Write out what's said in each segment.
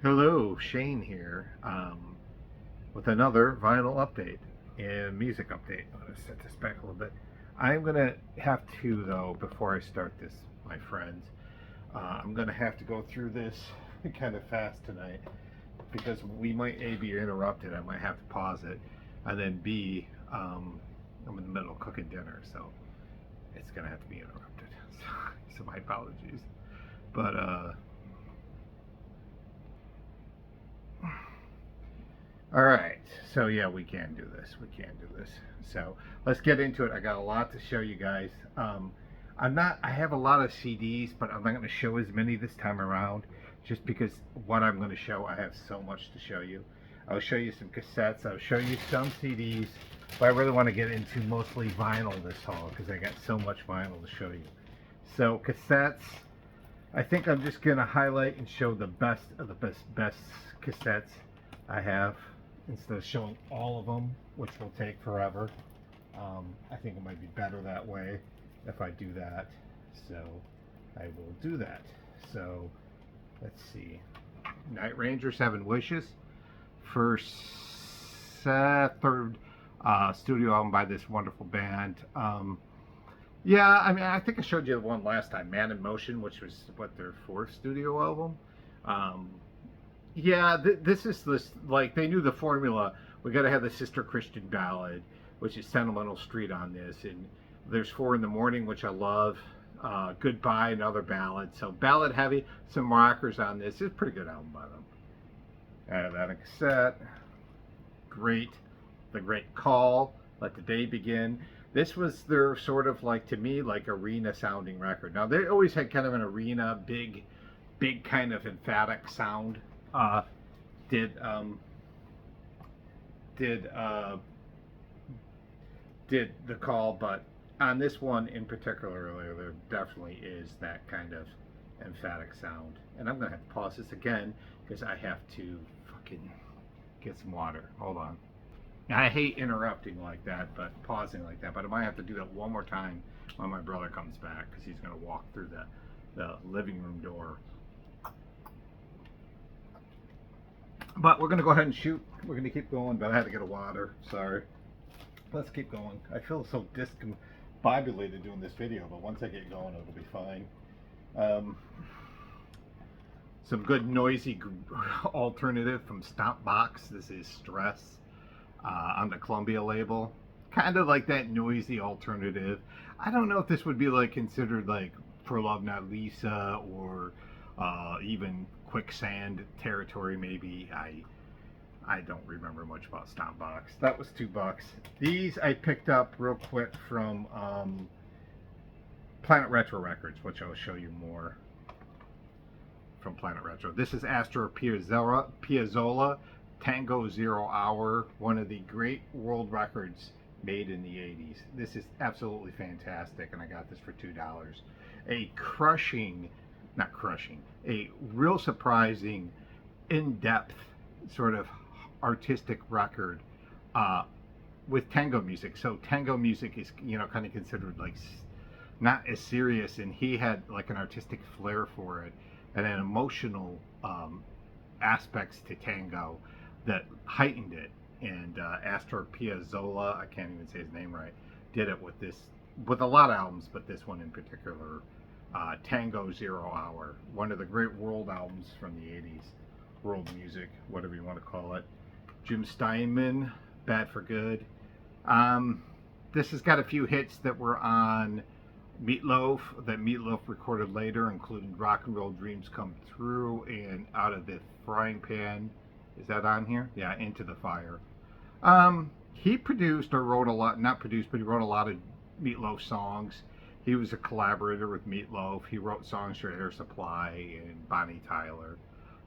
Hello, Shane here, with another vinyl update and music update. I'm going to set this back a little bit. I'm going to have to, though, before I start this, my friends, I'm going to have to go through this kind of fast tonight because we might A, be interrupted. I might have to pause it. And then B, I'm in the middle of cooking dinner, so it's going to have to be interrupted. So my apologies. But, all right, so yeah, we can do this. We can do this. So let's get into it. I got a lot to show you guys. I have a lot of CDs, but I'm not going to show as many this time around, just because what I'm going to show, I have so much to show you. I'll show you some cassettes. I'll show you some CDs, but I really want to get into mostly vinyl this haul because I got so much vinyl to show you. So cassettes. I think I'm just going to highlight and show the best of the best cassettes I have, instead of showing all of them, which will take forever. I think it might be better that way if I do that. So I will do that. So let's see. Night Ranger, Seven Wishes. First, third studio album by this wonderful band. Yeah, I mean, I think I showed you the one last time, Man in Motion, which was, what, their fourth studio album? Yeah, this, like, they knew the formula. We got to have the Sister Christian ballad, which is Sentimental Street on this. And there's Four in the Morning, which I love. Goodbye, another ballad. So ballad heavy, some rockers on this. It's a pretty good album by them. That on a cassette. Great. The Great Call, Let the Day Begin. This was their sort of, like, to me, like arena sounding record. Now, they always had kind of an arena, big kind of emphatic sound. uh, did did did the call, but on this one in particular, there definitely is that kind of emphatic sound. And I'm gonna have to pause this again because I have to fucking get some water. Hold on. I hate interrupting like that, but pausing like that. But I might have to do that one more time when my brother comes back because he's gonna walk through the living room door. But we're going to go ahead and shoot. We're going to keep going, but I had to get a water. Sorry. Let's keep going. I feel so discombobulated doing this video, but once I get going, it'll be fine. Some good noisy alternative from Stomp Box. This is Stress on the Columbia label. Kind of like that noisy alternative. I don't know if this would be like considered like For Love Not Lisa or even Quicksand territory, maybe. I don't remember much about Stomp Box. That was $2. These I picked up real quick from Planet Retro Records, which I'll show you more from Planet Retro. This is Astor Piazzolla, Tango Zero Hour, one of the great world records made in the 80s. This is absolutely fantastic, and I got this for $2. A real surprising, in-depth sort of artistic record with tango music. So tango music is, kind of considered like not as serious, and he had like an artistic flair for it and an emotional aspects to tango that heightened it. And Astor Piazzolla, I can't even say his name right, did it with a lot of albums, but this one in particular. Tango Zero Hour, one of the great world albums from the 80s, world music, whatever you want to call it. Jim Steinman, Bad for Good. This has got a few hits that were on Meatloaf, that Meatloaf recorded later, including Rock and Roll Dreams Come Through and Out of the Frying Pan. Is that on here? Yeah, Into the Fire. He produced or wrote a lot, not produced, but he wrote a lot of Meatloaf songs. He was a collaborator with Meatloaf. He wrote songs for Air Supply and Bonnie Tyler.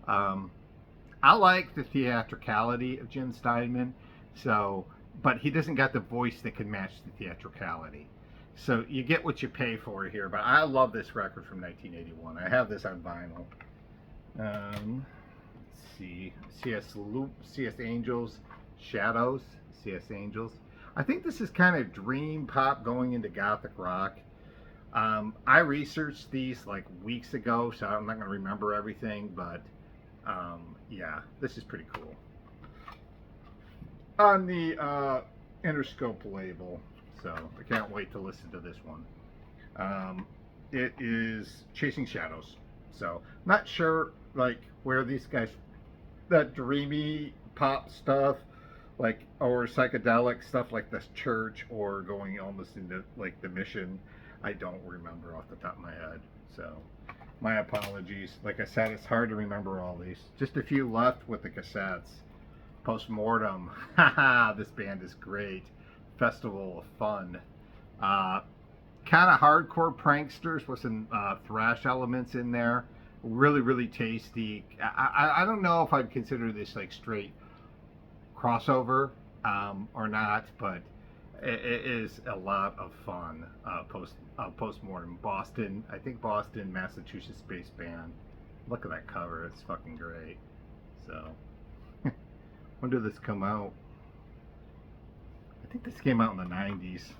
I like the theatricality of Jim Steinman, but he doesn't got the voice that can match the theatricality. So you get what you pay for here. But I love this record from 1981. I have this on vinyl. Let's see, C.S. Angels, Shadows, C.S. Angels. I think this is kind of dream pop going into gothic rock. I researched these like weeks ago, so I'm not going to remember everything, but Yeah, this is pretty cool. On the Interscope label, so I can't wait to listen to this one. It is Chasing Shadows. So not sure like where these guys, that dreamy pop stuff, like, or psychedelic stuff like this church, or going almost into like the Mission. I don't remember off the top of my head. So my apologies. Like I said, it's hard to remember all these. Just a few left with the cassettes. Postmortem. Haha, this band is great. Festival of Fun. Kind of hardcore pranksters with some thrash elements in there. Really, really tasty. I don't know if I'd consider this like straight crossover or not, but it is a lot of fun. Postmortem. Boston, I think Boston, Massachusetts-based band. Look at that cover. It's fucking great. So, when did this come out? I think this came out in the 90s.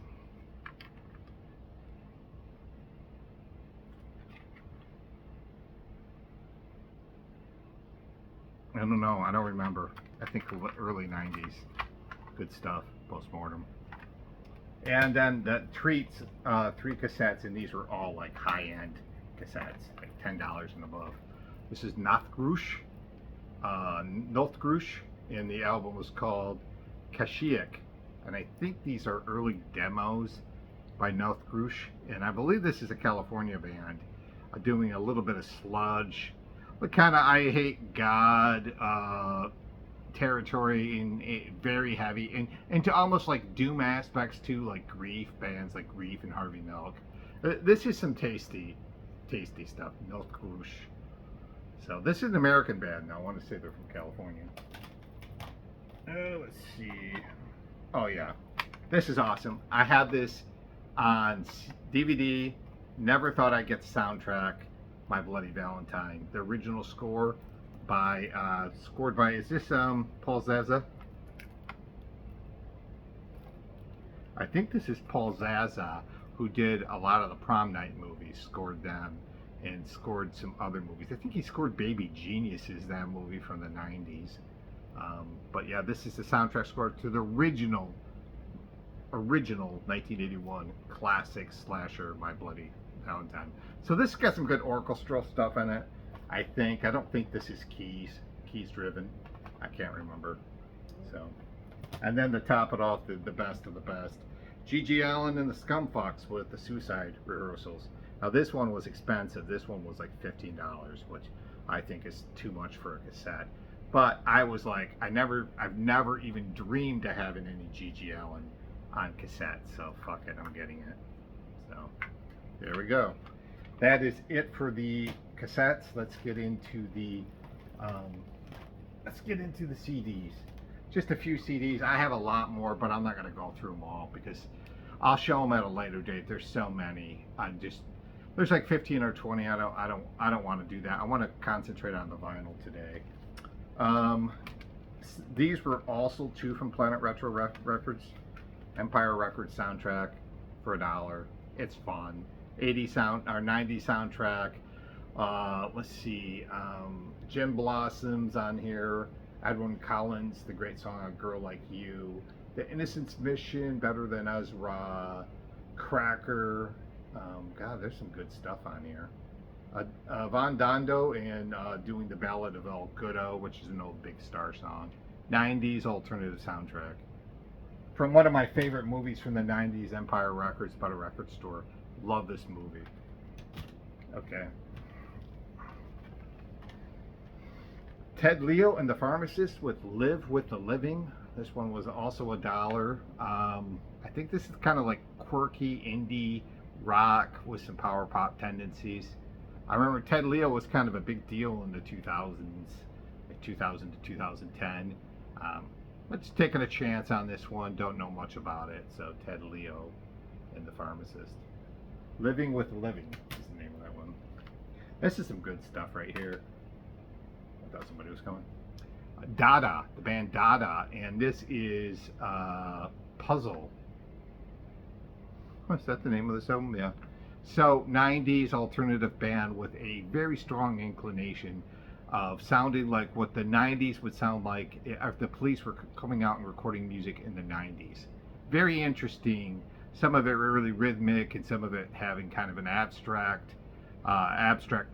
I don't know. I don't remember. I think early 90s. Good stuff. Postmortem. And then the treats, 3 cassettes, and these were all like high-end cassettes, like $10 and above. This is Nothtgrush, and the album was called Kashiak. And I think these are early demos by Nothtgrush, and I believe this is a California band doing a little bit of sludge, but kind of I Hate God territory, and very heavy, and to almost like doom aspects to like Grief, bands like Grief and Harvey Milk. This is some tasty stuff. Nothtgrush. So this is an American band now. I want to say they're from California. Let's see. Oh yeah, this is awesome. I had this on DVD. Never thought I'd get the soundtrack. My Bloody Valentine, the original score by scored by, is this Paul Zaza? I think this is Paul Zaza, who did a lot of the Prom Night movies, scored them, and scored some other movies. I think he scored Baby Geniuses, that movie from the 90s. But yeah, this is the soundtrack score to the original 1981 classic slasher, My Bloody Valentine. So this got some good orchestral stuff in it. I don't think this is keys driven. I can't remember. So, and then to top it off, the best of the best, G.G. Allen and the Scumfucks with the Suicide Rehearsals. Now this one was expensive. This one was like $15, which I think is too much for a cassette. But I was like, I've never even dreamed of having any G.G. Allen on cassette. So fuck it, I'm getting it. So there we go. That is it for the cassettes. Let's get into the CDs. Just a few CDs. I have a lot more, but I'm not going to go through them all because I'll show them at a later date. There's so many. There's like 15 or 20. I don't want to do that. I want to concentrate on the vinyl today. These were also 2 from Planet Retro Records. Empire Records soundtrack for $1. It's fun. 90 soundtrack. Let's see. Jim Blossom's on here. Edwin Collins, the great song "A Girl Like You." The Innocence Mission, Better Than Ezra. Cracker. God, there's some good stuff on here. Von Dondo and doing the Ballad of El Goodo, which is an old Big Star song. 90s alternative soundtrack. From one of my favorite movies from the 90s, Empire Records, about a record store. Love this movie. Okay. Ted Leo and the Pharmacist with Live with the Living. This one was also $1. I think this is kind of like quirky indie rock with some power pop tendencies. I remember Ted Leo was kind of a big deal in the 2000s, like 2000 to 2010. But just taking a chance on this one. Don't know much about it. So Ted Leo and the Pharmacist. Living with Living is the name of that one. This is some good stuff right here. I thought somebody was coming. Dada, the band Dada, and this is Puzzle. Oh, is that the name of this album? Yeah. So 90s alternative band with a very strong inclination of sounding like what the 90s would sound like if the police were coming out and recording music in the 90s. Very interesting. Some of it really rhythmic and some of it having kind of an abstract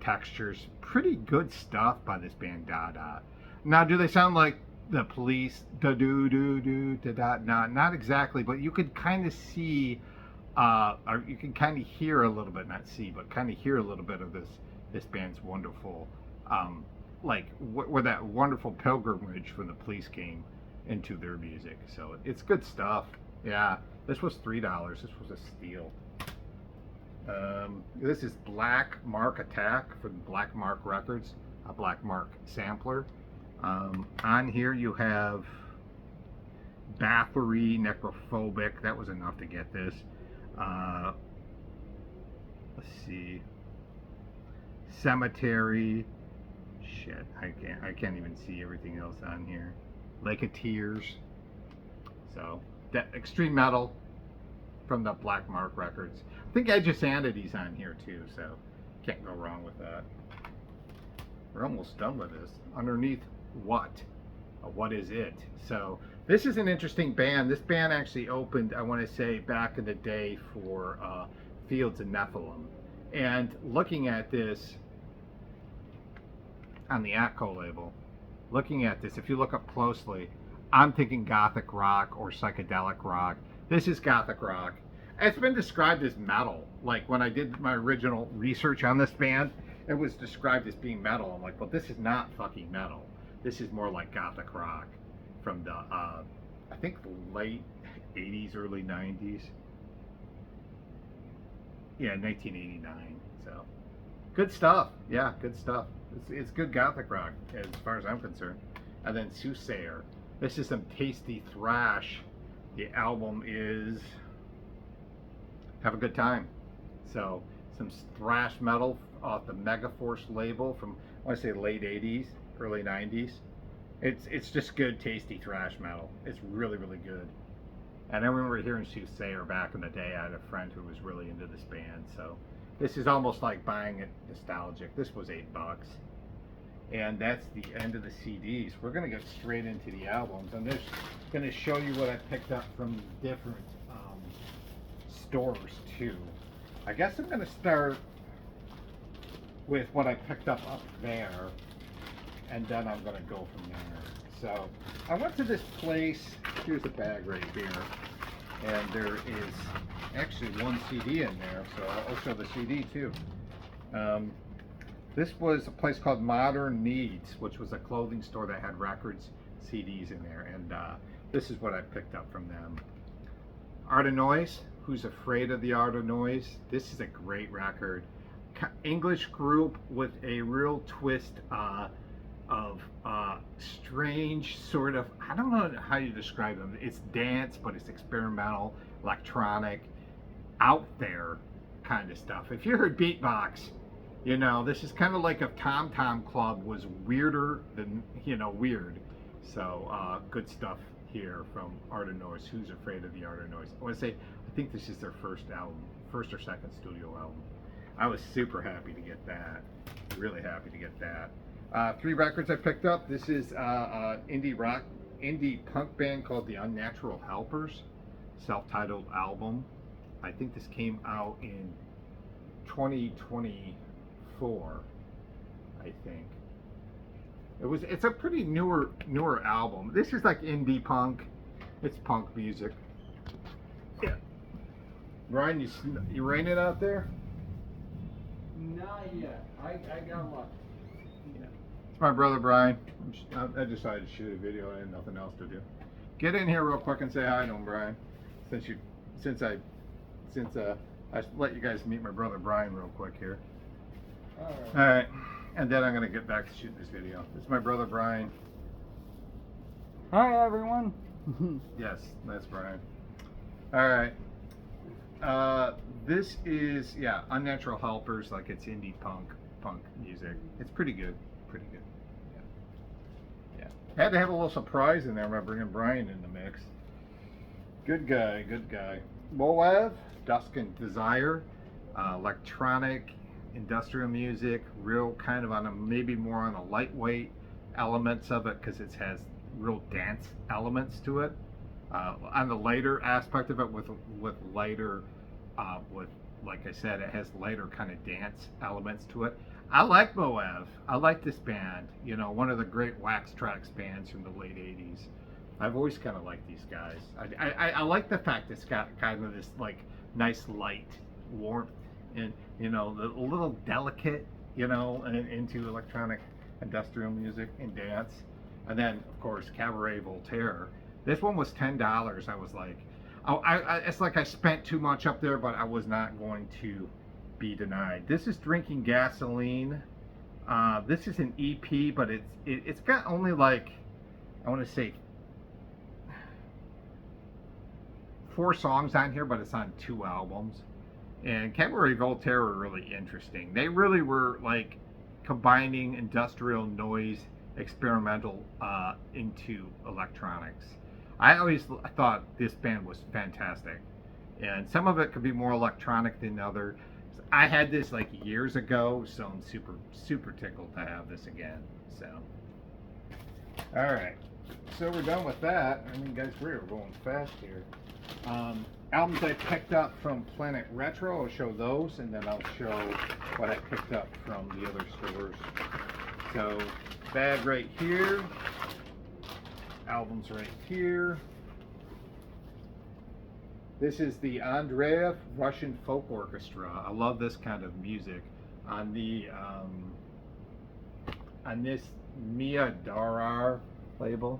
textures. Pretty good stuff by this band Dada. Now, do they sound like the police? Da do do do da da. Not exactly, but you could kind of see, or you can kind of hear a little bit, not see, but kind of hear a little bit of this band's wonderful, where that wonderful pilgrimage from the police came into their music. So it's good stuff. Yeah, this was $3. This was a steal. This is Black Mark Attack from Black Mark Records, a Black Mark sampler. On here you have Bathory, Necrophobic. That was enough to get this. Let's see. Cemetery. Shit, I can't even see everything else on here. Lake of Tears. So that extreme metal from the Black Mark Records. I think Edge of Sanity's on here too, so can't go wrong with that. We're almost done with this. Underneath What? What is it? So this is an interesting band. This band actually opened, I want to say, back in the day for Fields of Nephilim. And looking at this on the Atco label, looking at this, if you look up closely, I'm thinking gothic rock or psychedelic rock. This is gothic rock. It's been described as metal. Like when I did my original research on this band, it was described as being metal. I'm like, well, this is not fucking metal. This is more like gothic rock from the, I think the late 80s, early 90s. Yeah, 1989. So good stuff. Yeah, good stuff. It's good gothic rock as far as I'm concerned. And then Soothsayer. This is some tasty thrash. The album is Have a Good Time. So some thrash metal off the Megaforce label from, I want to say, late 80s, early 90s. It's just good, tasty thrash metal. It's really, really good. And I remember hearing Soothsayer back in the day. I had a friend who was really into this band. So this is almost like buying it nostalgic. This was $8. And that's the end of the CDs. We're going to get straight into the albums. I'm just going to show you what I picked up from different stores too. I guess I'm going to start with what I picked up there, and then I'm going to go from there. So I went to this place. Here's a bag right here, and there is actually one CD in there, so I'll show the CD too. This was a place called Modern Needs, which was a clothing store that had records, CDs in there, and this is what I picked up from them. Art of Noise, Who's Afraid of the Art of Noise? This is a great record. English group with a real twist of strange sort of, I don't know how you describe them. It's dance, but it's experimental, electronic, out there kind of stuff. If you heard beatbox, you know, this is kind of like if Tom Tom Club was weirder than, you know, weird. So good stuff here from Art of Noise, Who's Afraid of the Art of Noise. I want to say, I think this is their first album, first or second studio album. I was super happy to get that. Really happy to get that. 3 records I picked up. This is indie punk band called the Unnatural Helpers, self-titled album. I think this came out in 2024, I think. It's a pretty newer album. This is like indie punk. It's punk music. Yeah. Brian, you raining out there? Not yet. I got lucky. Yeah. It's my brother Brian. I decided to shoot a video. I had nothing else to do. Get in here real quick and say hi to him, Brian. Since I let you guys meet my brother Brian real quick here. All right. And then I'm gonna get back to shooting this video. This is my brother Brian. Hi everyone. Yes, that's Brian. All right. This is, yeah, Unnatural Helpers, like it's indie punk music. It's pretty good, Yeah. Had to have a little surprise in there by bringing Brian in the mix. Good guy. Moab, Dusk and Desire, electronic, industrial music, real kind of on a maybe more on a lightweight elements of it because it has real dance elements to it. On the lighter aspect of it, with lighter, with like I said, it has lighter kind of dance elements to it. I like Moev. I like this band. You know, one of the great Wax Trax bands from the late '80s. I've always kind of liked these guys. I like the fact it's got kind of this like nice light warmth and you know the a little delicate, you know, into electronic industrial music and dance. And then of course Cabaret Voltaire. This one was $10. I was like, oh, it's like I spent too much up there, but I was not going to be denied. This is Drinking Gasoline. This is an EP, but it's got only like, I want to say 4 songs on here, but it's on 2 albums. And Cabaret Voltaire were really interesting. They really were like combining industrial noise, experimental into electronics. I always thought this band was fantastic, and some of it could be more electronic than other. I had this like years ago, so I'm super tickled to have this again. So, all right, so we're done with that. I mean, guys, we're going fast here. Albums I picked up from Planet Retro, I'll show those, and then I'll show what I picked up from the other stores. So, bag right here. Albums right here. This is the Andreev Russian Folk Orchestra. I love this kind of music. On the on this Mia Darar label.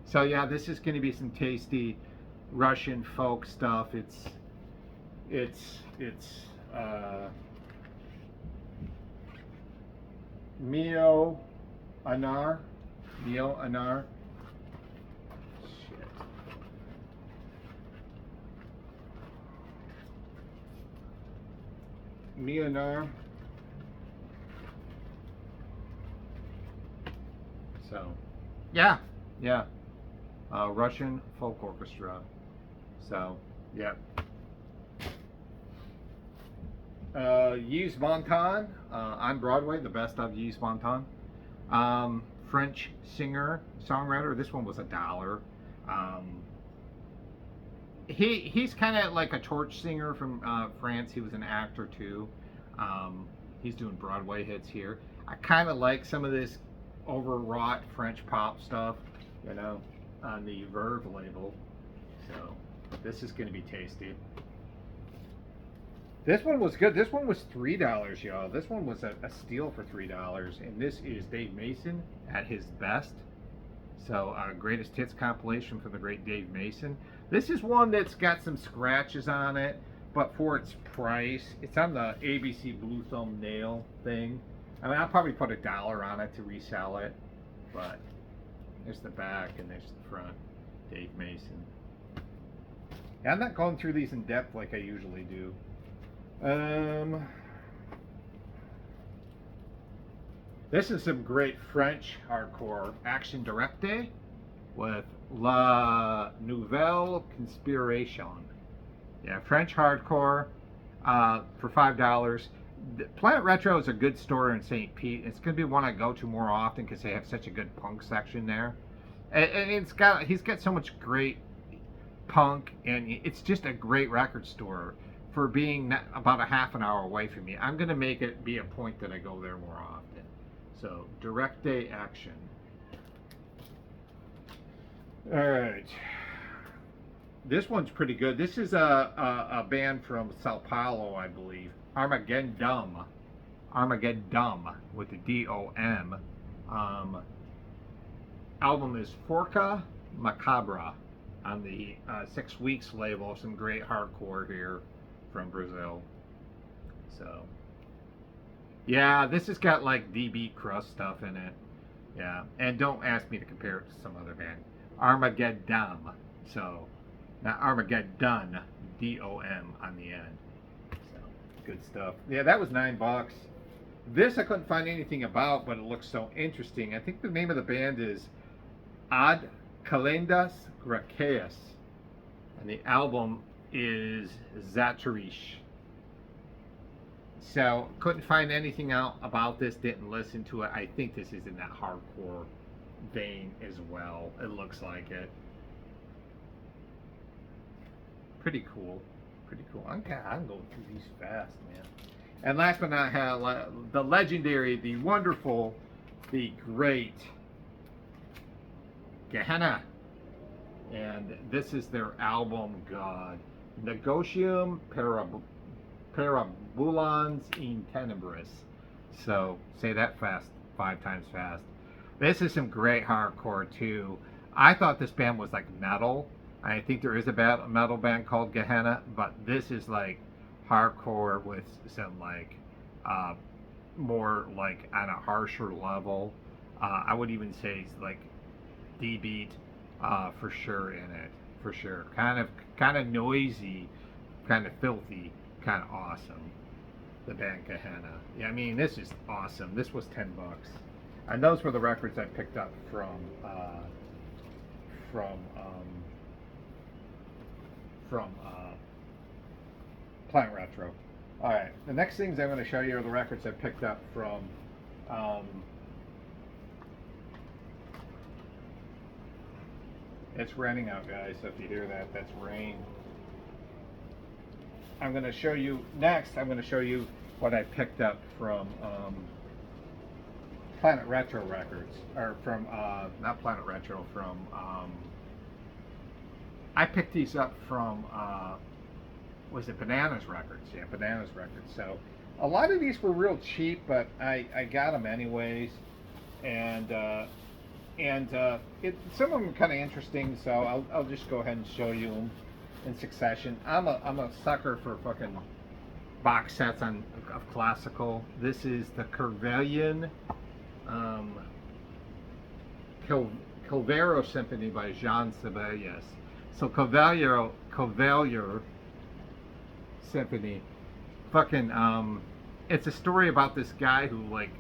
So yeah, this is going to be some tasty Russian folk stuff. It's Mio Anar. Myanmar. So, yeah, Russian folk orchestra. So, yeah. Yves Montand on Broadway, the best of Yves Montand. French singer, songwriter. This one was $1. He's kind of like a torch singer from France. He was an actor too. He's doing Broadway hits here. I kind of like some of this overwrought French pop stuff, you know, on the Verve label. So this is going to be tasty. This one was good. This one was $3, y'all. This one was a steal for $3. And this is Dave Mason at his best. So, greatest hits compilation from the great Dave Mason. This is one that's got some scratches on it, but for its price, it's on the ABC Blue Thumb Nail thing. I mean, I'll probably put $1 on it to resell it, but there's the back and there's the front. Dave Mason. Yeah, I'm not going through these in depth like I usually do. This is some great French hardcore Action Directe with La Nouvelle Conspiration. Yeah, French hardcore for $5. Planet Retro is a good store in St. Pete. It's going to be one I go to more often because they have such a good punk section there. And he's got so much great punk, and it's just a great record store for being about a half an hour away from me. I'm going to make it be a point that I go there more often. So, Directe Action. All right. This one's pretty good. This is a band from Sao Paulo, I believe. Armageddon with the D-O-M. Album is Forca Macabra on the 6 Weeks label. Some great hardcore here from Brazil. So, yeah, this has got like DB Crust stuff in it. Yeah, and don't ask me to compare it to some other band. Armageddon. So, not Armageddon, D-O-M on the end. So, good stuff. Yeah, that was $9. This I couldn't find anything about, but it looks so interesting. I think the name of the band is Ad Calendas Gracias, and the album is Zatarish. So couldn't find anything out about this. Didn't listen to it. I think this is in that hardcore vein as well. It looks like it. Pretty cool. Pretty cool. I'm going through these fast, man. And last but not least, the legendary, the wonderful, the great Gehenna. And this is their album, God. Negotium Parabulans in Tenebris. So, say that fast, 5 times fast. This is some great hardcore, too. I thought this band was like metal. I think there is a metal band called Gehenna, but this is like hardcore with some like more like on a harsher level. I would even say it's like D-beat for sure in it, for sure. Kind of noisy, kind of filthy, kind of awesome. The band Gehenna. Yeah, I mean this is awesome. This was $10, and those were the records I picked up from Planet Retro. Alright, the next things I'm going to show you are the records I picked up from it's raining out, guys, so if you hear that, that's rain. I'm going to show you what I picked up from Planet Retro Records, or from not Planet Retro, from I picked these up from was it Bananas Records? Yeah, Bananas Records. So a lot of these were real cheap, but I got them anyways, and some of them are kind of interesting. So I'll just go ahead and show you them in succession. I'm a sucker for fucking box sets of classical. This is the Curvelian Calvero Symphony by Jean Sibelius. So Calvero Symphony, fucking it's a story about this guy who like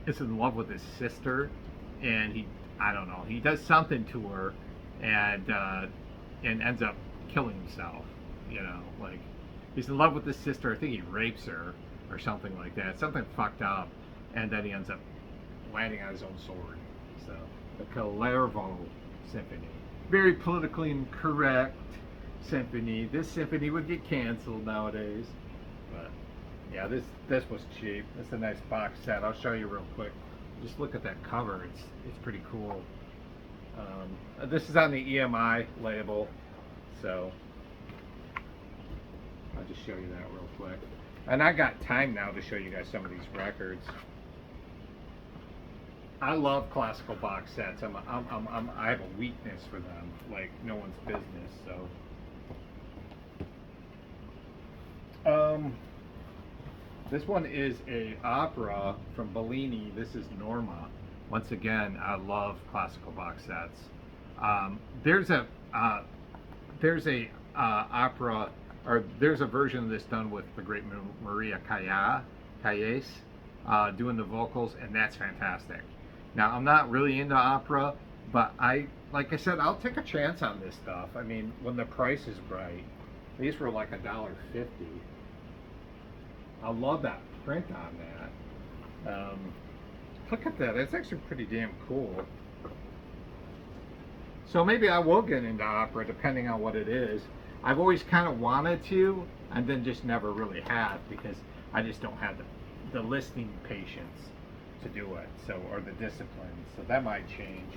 is in love with his sister, and he does something to her, and ends up killing himself. You know, like he's in love with his sister. I think he rapes her or something like that. Something fucked up, and then he ends up landing on his own sword. So the Calvero Symphony, very politically incorrect symphony. This symphony would get canceled nowadays, but yeah, this was cheap. It's a nice box set. I'll show you real quick. Just look at that cover. It's pretty cool. This is on the EMI label, so I'll just show you that real quick. And I got time now to show you guys some of these records. I love classical box sets. I have a weakness for them, like no one's business. So, this one is a opera from Bellini. This is Norma. Once again, I love classical box sets. There's a opera, or there's a version of this done with the great Maria Callas doing the vocals, and that's fantastic. Now, I'm not really into opera, but like I said, I'll take a chance on this stuff. I mean, when the price is right. These were like $1.50. I love that print on that. Look at that. It's actually pretty damn cool. So maybe I will get into opera depending on what it is. I've always kind of wanted to, and then just never really have, because I just don't have the listening patience to do it, so, or the discipline. So that might change.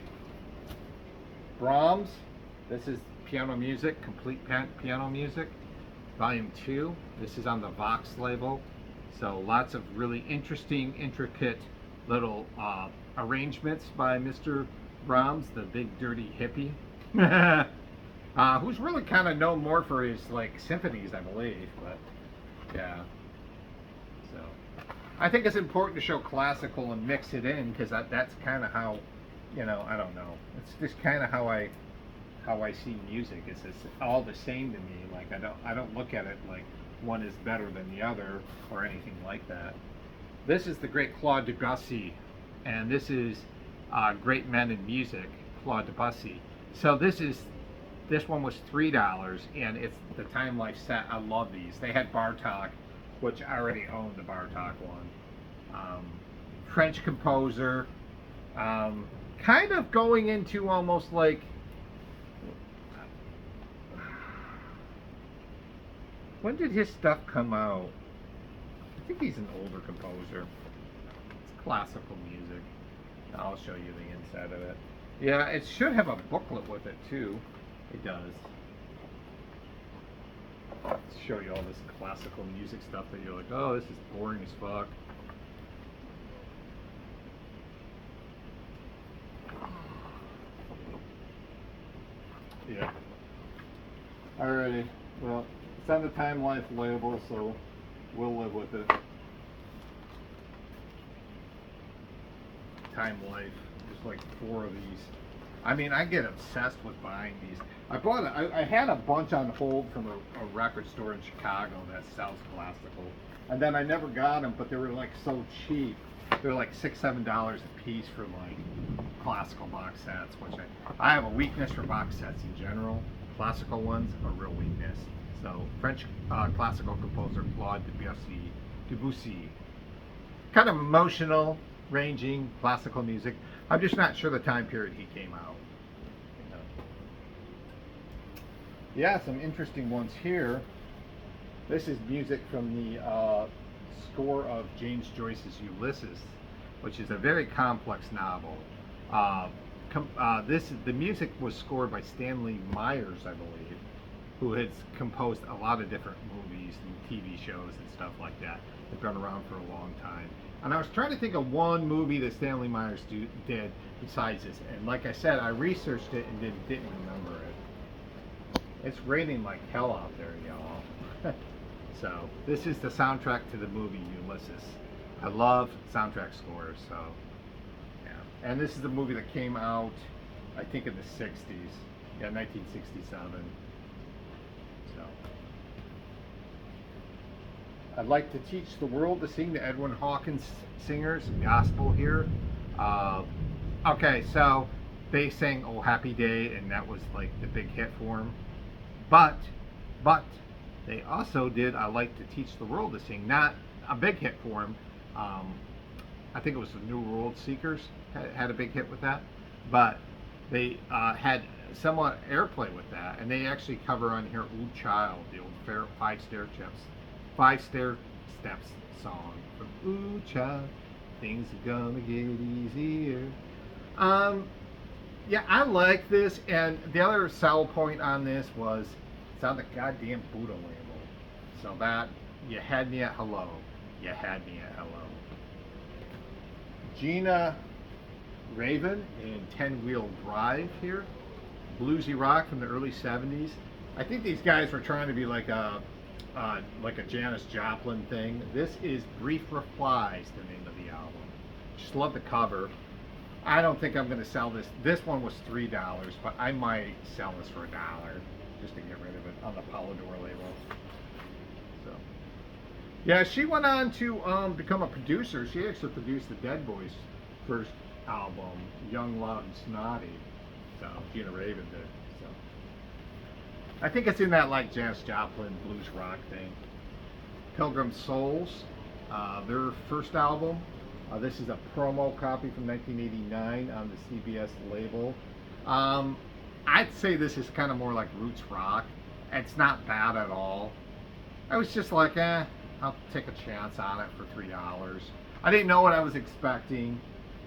Brahms. This is piano music, complete piano music, volume 2. This is on the Vox label. So lots of really interesting, intricate little arrangements by Mr. Brahms, the big dirty hippie, who's really kind of known more for his like symphonies, I believe. But yeah, so I think it's important to show classical and mix it in, because that's kind of how, you know, I don't know. It's just kind of how I see music. It's all the same to me. Like I don't look at it like one is better than the other or anything like that. This is the great Claude Debussy, and this is Great Men in Music, Claude Debussy. So this one was $3, and it's the Time Life set. I love these. They had Bartok, which I already owned the Bartok one. French composer, kind of going into almost like, when did his stuff come out? I think he's an older composer. It's classical music. I'll show you the inside of it. Yeah, it should have a booklet with it too. It does. I'll show you all this classical music stuff that you're like, oh, this is boring as fuck. Yeah. Alrighty. Well, it's on the Time Life label, so we'll live with it. Time Life. There's like 4 of these. I mean, I get obsessed with buying these. I had a bunch on hold from a record store in Chicago that sells classical, and then I never got them, but they were like so cheap. They're like $6-7 a piece for like classical box sets, which I have a weakness for box sets in general. Classical ones, a real weakness. So French classical composer Claude Debussy. Kind of emotional, ranging classical music. I'm just not sure the time period he came out. Yeah, some interesting ones here. This is music from the score of James Joyce's Ulysses, which is a very complex novel. The music was scored by Stanley Myers, I believe, who has composed a lot of different movies and TV shows and stuff like that. They've been around for a long time. And I was trying to think of one movie that Stanley Myers did besides this. And like I said, I researched it and didn't remember it. It's raining like hell out there, y'all. So this is the soundtrack to the movie Ulysses. I love soundtrack scores, so yeah. And this is the movie that came out, I think, in the 60s. Yeah, 1967. So I'd like to teach the world to sing the Edwin Hawkins Singers Gospel here. Okay, so they sang "Oh Happy Day," and that was like the big hit for them. But they also did "I Like to Teach the World to Sing," not a big hit for them. I think it was the New World Seekers had a big hit with that, but they had somewhat airplay with that, and they actually cover on here "Ooh Child," the old Five Stair Steps song from "Ooh Child, things are gonna get easier." Yeah, I like this, and the other sell point on this was it's on the goddamn Buddha label. So that, you had me at hello. You had me at hello. Gina Raven in 10 Wheel Drive here. Bluesy rock from the early 70s. I think these guys were trying to be like a Janis Joplin thing. This is Brief Replies, the name of the album. Just love the cover. I don't think I'm going to sell this. This one was $3, but I might sell this for $1 just to get rid of it on the Polydor label. So, yeah, she went on to become a producer. She actually produced the Dead Boys' first album, Young, Loud, and Snotty. So Gina Raven did. So I think it's in that like Janis Joplin blues rock thing. Pilgrim Souls, their first album. This is a promo copy from 1989 on the CBS label. I'd say this is kind of more like roots rock. It's not bad at all. I was just like, I'll take a chance on it for $3. I didn't know what I was expecting.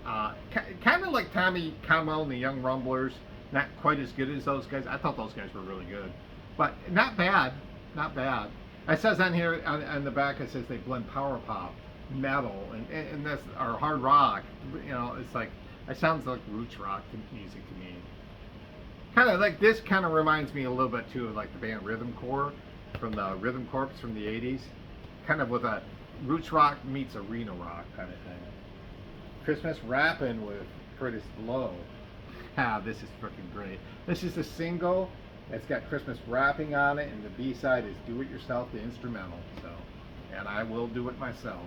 Kind of like Tommy Conwell and the Young Rumblers. Not quite as good as those guys. I thought those guys were really good. But not bad. Not bad. It says on here, on the back, it says they blend power pop, metal, and that's our hard rock. You know, it's like, it sounds like roots rock music to me. Kind of like, this kind of reminds me a little bit too of like the band Rhythm Corps from the Rhythm Corps from the 80s. Kind of with a roots rock meets arena rock kind of thing. Christmas Rappin' with Curtis Blow. This is freaking great. This is a single. It's got Christmas rapping on it, and the B-side is Do It Yourself, the instrumental. So, and I will do it myself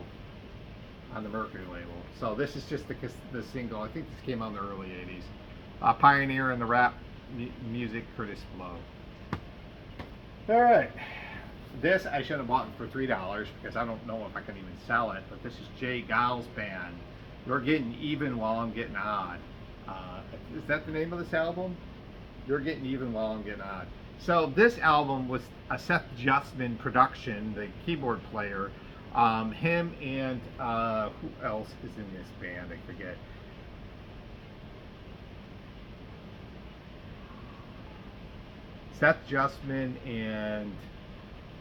on the Mercury label. So this is just the single. I think this came out in the early 80s. Pioneer in the rap music, Curtis Blow. All right. this I should have bought for $3 because I don't know if I can even sell it. But this is Jay Giles' band. You're Getting Even While I'm Getting Odd. Is that the name of this album? You're Getting Even While I'm Getting Odd. So this album was a Seth Justman production, the keyboard player. Him and who else is in this band? I forget. Seth Justman and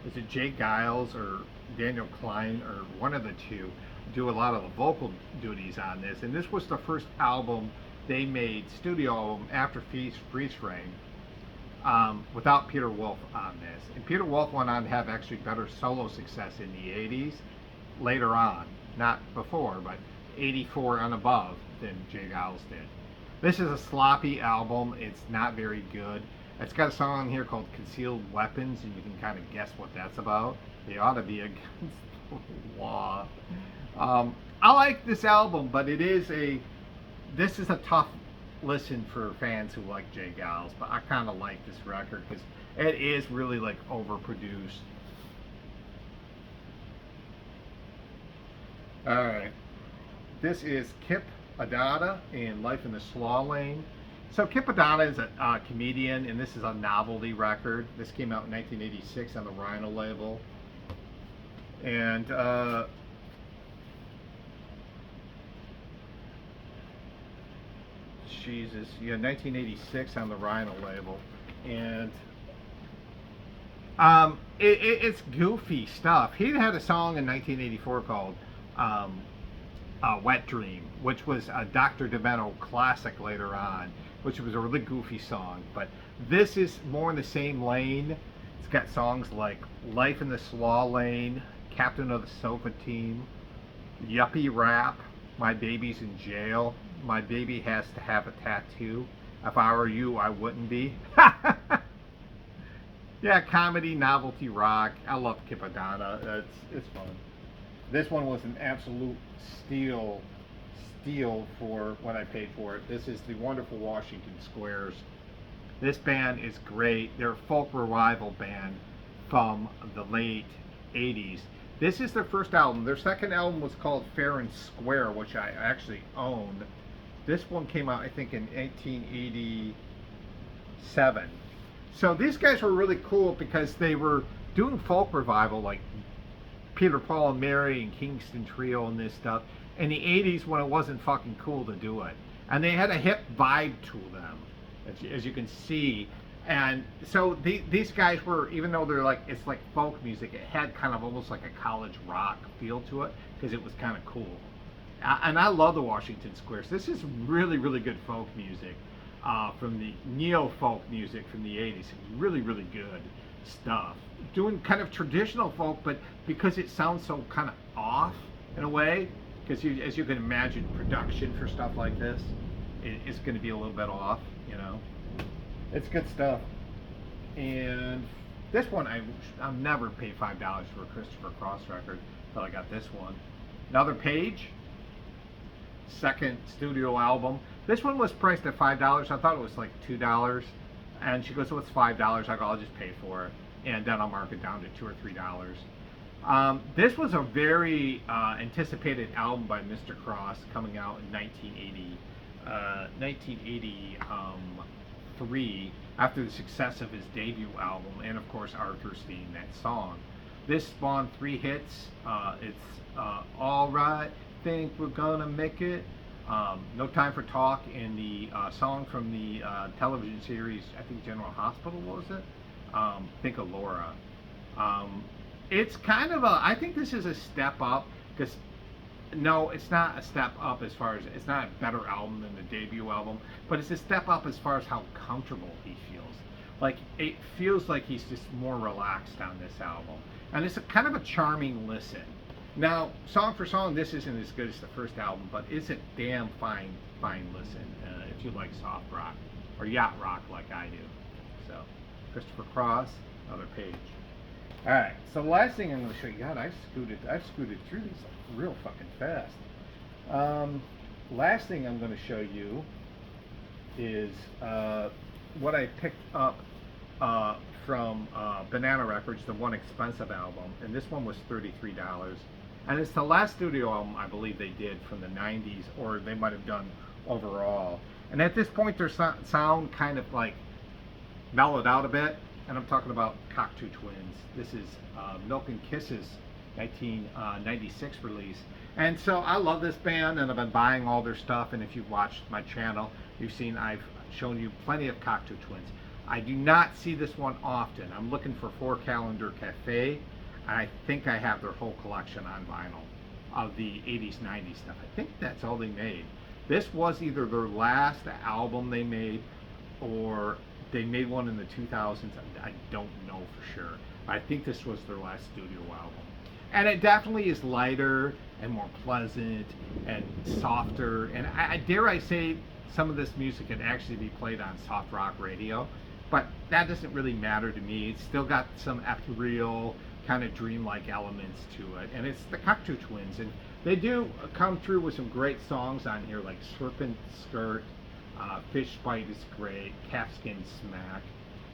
is it Jay Giles or Daniel Klein or one of the two do a lot of the vocal duties on this. And this was the first album they made, studio album, after Freeze Frame, without Peter Wolf on this. And Peter Wolf went on to have actually better solo success in the 80s later on, not before, but 84 and above than Jay Giles did. This is a sloppy album. It's not very good. It's got a song on here called Concealed Weapons, and you can kind of guess what that's about. They ought to be against the law. I like this album, but this is a tough listen for fans who like Jay Giles, but I kind of like this record because it is really like overproduced. Alright, this is Kip Adada in Life in the Slaw Lane. So Kip Adada is a comedian, and this is a novelty record. This came out in 1986 on the Rhino label. And Jesus, yeah, 1986 on the Rhino label. And it's goofy stuff. He had a song in 1984 called Wet Dream, which was a Dr. Demento classic later on, which was a really goofy song. But this is more in the same lane. It's got songs like Life in the Slaw Lane, Captain of the Sofa Team, Yuppie Rap, My Baby's in Jail, My Baby Has to Have a Tattoo, If I Were You, I Wouldn't Be. Yeah, comedy, novelty, rock. I love Kip Adada. It's fun. This one was an absolute steal for what I paid for it. This is the wonderful Washington Squares. This band is great. They're a folk revival band from the late 80s. This is their first album. Their second album was called Fair and Square, which I actually own. This one came out, I think, in 1987. So these guys were really cool because they were doing folk revival like Peter, Paul, and Mary and Kingston Trio and this stuff in the 80s when it wasn't fucking cool to do it. And they had a hip vibe to them, as you can see. And so these guys were, even though they're like, it's like folk music, it had kind of almost like a college rock feel to it because it was kind of cool. And I love the Washington Squares. This is really, really good folk music from the neo-folk music from the 80s. Really, really good stuff. Doing kind of traditional folk, but because it sounds so kind of off in a way, because as you can imagine, production for stuff like this is going to be a little bit off, you know. It's good stuff. And this one, I'll never pay $5 for a Christopher Cross record until I got this one. Another Page, second studio album. This one was priced at $5. I thought it was like $2. And she goes, "Well, it's $5." I go, "I'll just pay for it, and then I'll mark it down to $2 or $3." This was a very anticipated album by Mr. Cross, coming out in 1983, after the success of his debut album, and of course Arthur's Theme, that song. This spawned 3 hits. It's All Right, Think We're Gonna Make It, No Time for Talk, and the song from the television series, I think General Hospital, was it? Think of Laura. It's kind of I think this is a step up, because no, it's not a step up as far as, it's not a better album than the debut album, but it's a step up as far as how comfortable he feels. Like, it feels like he's just more relaxed on this album. And it's kind of a charming listen. Now, song for song, this isn't as good as the first album, but it's a damn fine listen if you like soft rock, or yacht rock like I do. So, Christopher Cross, another Page. Alright, so the last thing I'm going to show you, God, I've scooted through these real fucking fast. Last thing I'm going to show you is what I picked up from Banana Records, the One Expensive album, and this one was $33. And it's the last studio album I believe they did from the 90s, or they might have done overall. And at this point, their sound kind of like mellowed out a bit, and I'm talking about Cocteau Twins. This is Milk and Kisses 1996 release. And so I love this band, and I've been buying all their stuff, and if you've watched my channel, you've seen I've shown you plenty of Cocteau Twins. I do not see this one often. I'm looking for Four Calendar Cafe. I think I have their whole collection on vinyl of the 80s, 90s stuff. I think that's all they made. This was either their last album they made, or they made one in the 2000s. I don't know for sure. I think this was their last studio album. And it definitely is lighter and more pleasant and softer. And I dare I say some of this music can actually be played on soft rock radio, but that doesn't really matter to me. It's still got some ethereal, kind of dreamlike elements to it. And it's the Cocteau Twins. And they do come through with some great songs on here, like Serpent Skirt, Fish Bite is Great, Calfskin Smack.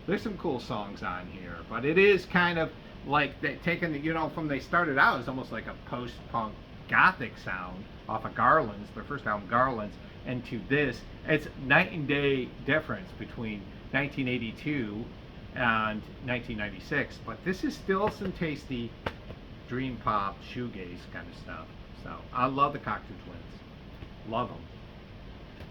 There's some cool songs on here, but it is kind of like they taken, you know, from they started out as almost like a post-punk gothic sound off of Garland's, their first album Garland's, and to this, it's night and day difference between 1982 and 1996, but this is still some tasty dream pop, shoegaze kind of stuff. So I love the Cocteau Twins, love them.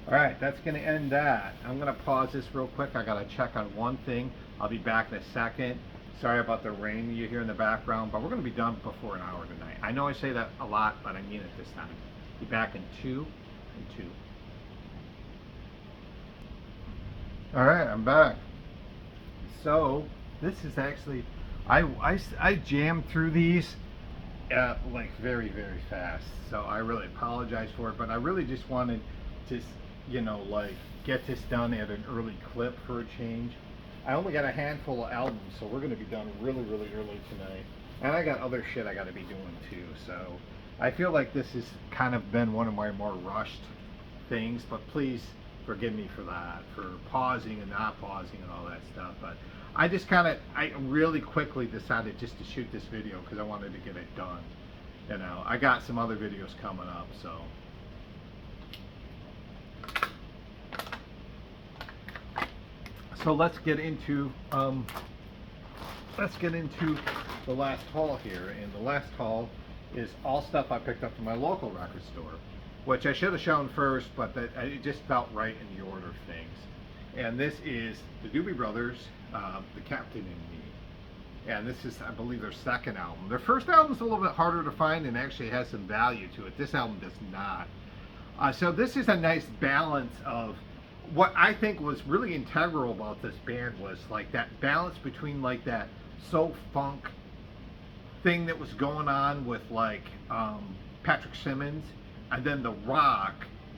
All right, that's going to end that. I'm going to pause this real quick. I got to check on one thing. I'll be back in a second. Sorry about the rain you hear in the background, but we're going to be done before an hour tonight. I know I say that a lot, but I mean it this time. Be back in 2 and 2. All right, I'm back. So this is actually, I jammed through these like very, very fast. So I really apologize for it, but I really just wanted to, you know, like get this done at an early clip for a change. I only got a handful of albums, so we're going to be done really, really early tonight. And I got other shit I got to be doing too. So I feel like this has kind of been one of my more rushed things, but please forgive me for that, for pausing and not pausing and all that stuff. But I just I really quickly decided just to shoot this video because I wanted to get it done. You know, I got some other videos coming up, so. So let's get into the last haul here, and the last haul is all stuff I picked up from my local record store, which I should have shown first, but it just felt right in the order of things. And this is the Doobie Brothers, The Captain and Me, and this is, I believe, their second album. Their first album is a little bit harder to find and actually has some value to it. This album does not. So this is a nice balance of what I think was really integral about this band was like that balance between like that soul funk thing that was going on with like Patrick Simmons, and then the rock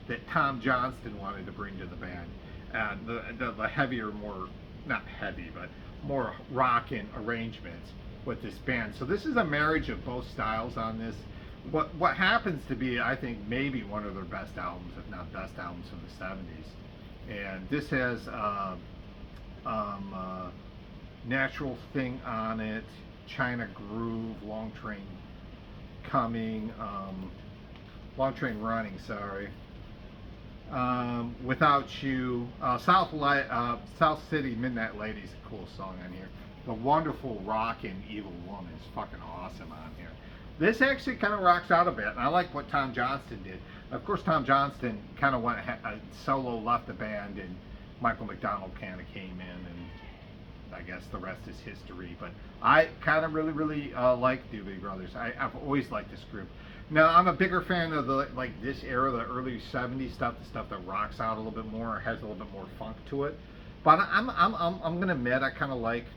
that Tom Johnston wanted to bring to the band, and the heavier, more, not heavy, but more rockin' arrangements with this band. So this is a marriage of both styles on this. What happens to be, I think, maybe one of their best albums, if not best albums from the 70s. And this has Natural Thing on it, China Groove, Long Train Running, sorry. Without You, South City Midnight Lady is a cool song on here. The Wonderful Rockin' Evil Woman is fucking awesome on here. This actually kind of rocks out a bit, and I like what Tom Johnston did. Of course, Tom Johnston kind of went solo, left the band, and Michael McDonald kind of came in, and I guess the rest is history. But I kind of really like Doobie Brothers. I've always liked this group. Now, I'm a bigger fan of the this era, the early '70s stuff, the stuff that rocks out a little bit more, or has a little bit more funk to it. But I'm gonna admit I kind of like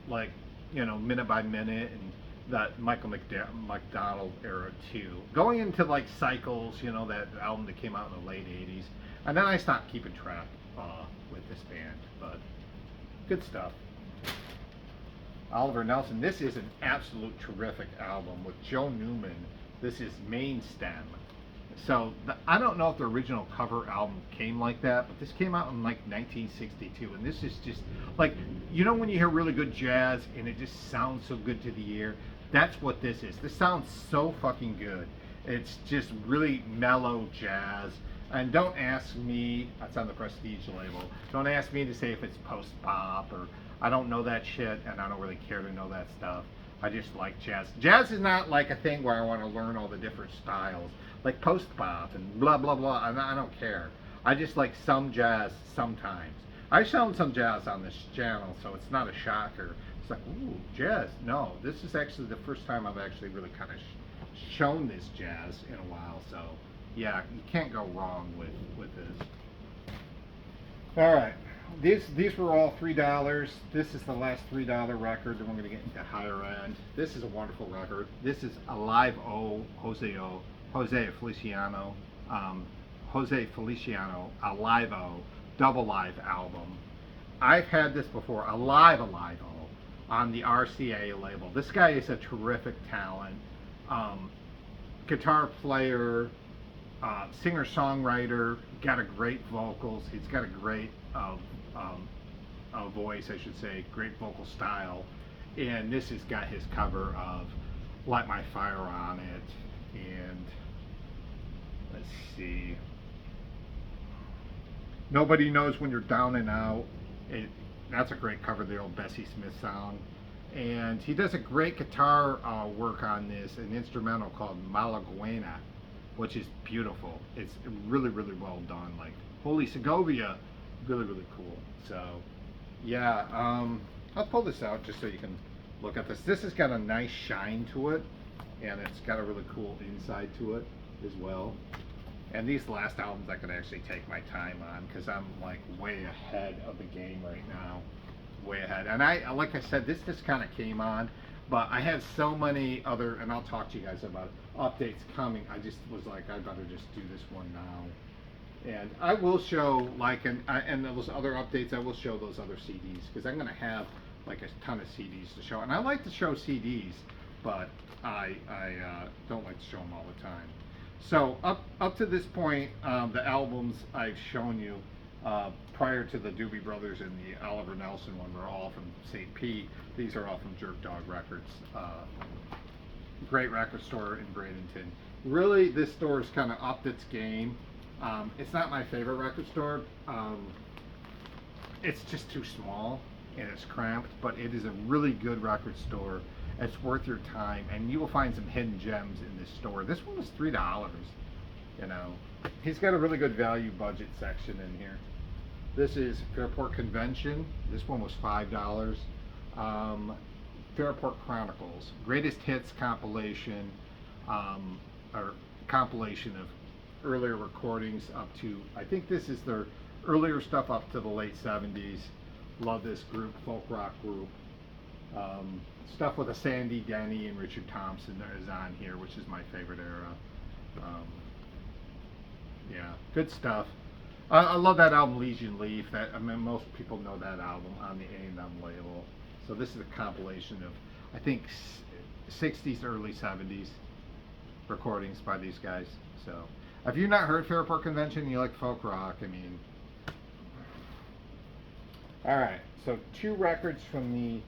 you know, Minute by Minute and that Michael McDonald era too. Going into like Cycles, you know, that album that came out in the late '80s, and then I stopped keeping track with this band. But good stuff. Oliver Nelson. This is an absolute terrific album with Joe Newman. This is Main Stem. So I don't know if the original cover album came like that, but this came out in like 1962, and this is just like, you know, when you hear really good jazz and it just sounds so good to the ear. That's what this is. This sounds so fucking good. It's just really mellow jazz. And don't ask me, that's on the Prestige label, don't ask me to say if it's post-bop or, I don't know that shit, and I don't really care to know that stuff. I just like jazz. Jazz is not like a thing where I want to learn all the different styles, like post-bop and blah, blah, blah. I don't care. I just like some jazz sometimes. I've shown some jazz on this channel, so it's not a shocker. It's like, ooh, jazz. No, this is actually the first time I've actually really kind of shown this jazz in a while, so yeah, you can't go wrong with this. All right, these were all $3. This is the last $3 record, then we're going to get into higher end. This is a wonderful record. This is Alive O, Jose Feliciano, Alive O, double live album. I've had this before, Alive O, on the RCA label. This guy is a terrific talent. Guitar player, singer-songwriter, got a great vocals. He's got a great voice, I should say, great vocal style. And this has got his cover of Light My Fire on it. And let's see, Nobody Knows When You're Down and Out. That's a great cover of the old Bessie Smith song. And he does a great guitar work on this, an instrumental called Malaguena, which is beautiful. It's really, really well done. Like, Holy Segovia, really, really cool. So, yeah, I'll pull this out just so you can look at this. This has got a nice shine to it, and it's got a really cool inside to it as well. And these last albums I could actually take my time on because I'm like way ahead of the game right now. Way ahead. And like I said, this just kind of came on, but I had so many other, and I'll talk to you guys about it, updates coming. I just was like, I better just do this one now. And I will show, like, and those other updates, I will show those other CDs because I'm going to have like a ton of CDs to show. And I like to show CDs, but I don't like to show them all the time. So up to this point, the albums I've shown you prior to the Doobie Brothers and the Oliver Nelson one were all from St. Pete. These are all from Jerk Dog Records. Great record store in Bradenton. Really, this store has kind of upped its game. It's not my favorite record store. It's just too small and it's cramped, but it is a really good record store. It's worth your time, and you will find some hidden gems in this store. This one was $3. You know, he's got a really good value budget section in here. This is Fairport Convention. This one was $5. Fairport Chronicles, greatest hits compilation, or compilation of earlier recordings up to, I think this is their earlier stuff up to the late 70s. Love this group, folk rock group. Stuff with a Sandy Denny and Richard Thompson is on here, which is my favorite era. Yeah, good stuff. I love that album, Legion Leaf. I mean, most people know that album on the A&M label. So this is a compilation of, I think, 60s, early 70s recordings by these guys. So if you've not heard Fairport Convention and you like folk rock, I mean. All right, so 2 records from the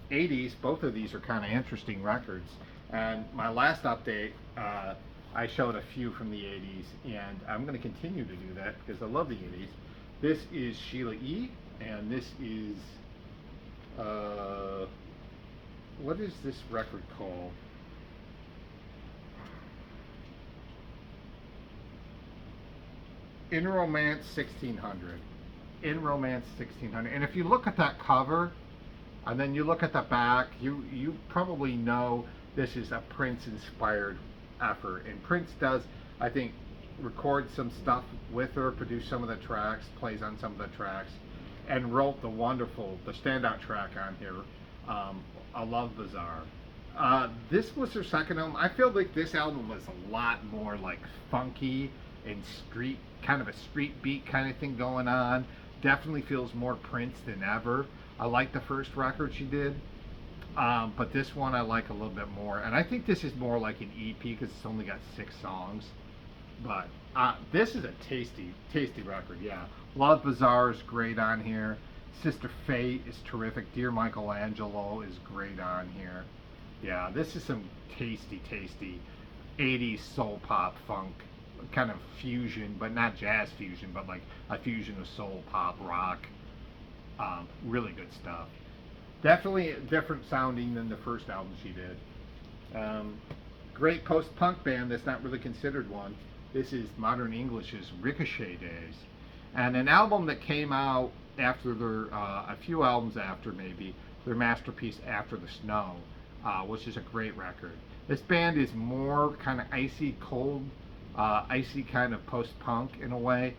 80s. Both of these are kind of interesting records. And my last update, I showed a few from the 80s, and I'm going to continue to do that because I love the 80s. This is Sheila E., and this is, what is this record called? In Romance 1600. In Romance 1600. And if you look at that cover, and then you look at the back, you probably know this is a Prince-inspired effort. And Prince does, I think, record some stuff with her, produce some of the tracks, plays on some of the tracks, and wrote the standout track on here, I Love Bazaar. This was her second album. I feel like this album was a lot more like funky and street, kind of a street beat kind of thing going on. Definitely feels more Prince than ever. I like the first record she did. But this one I like a little bit more, and I think this is more like an EP because it's only got 6 songs. But this is a tasty, tasty record. Yeah, Love Bazaar is great on here. Sister Fate is terrific. Dear Michelangelo is great on here. Yeah, this is some tasty, tasty 80s soul pop funk kind of fusion, but not jazz fusion, but like a fusion of soul pop rock. Really good stuff. Definitely different sounding than the first album she did. Great post-punk band that's not really considered one. This is Modern English's Ricochet Days, and an album that came out after their a few albums after maybe their masterpiece After the Snow, which is a great record. This band is more kind of icy cold, icy kind of post-punk in a way,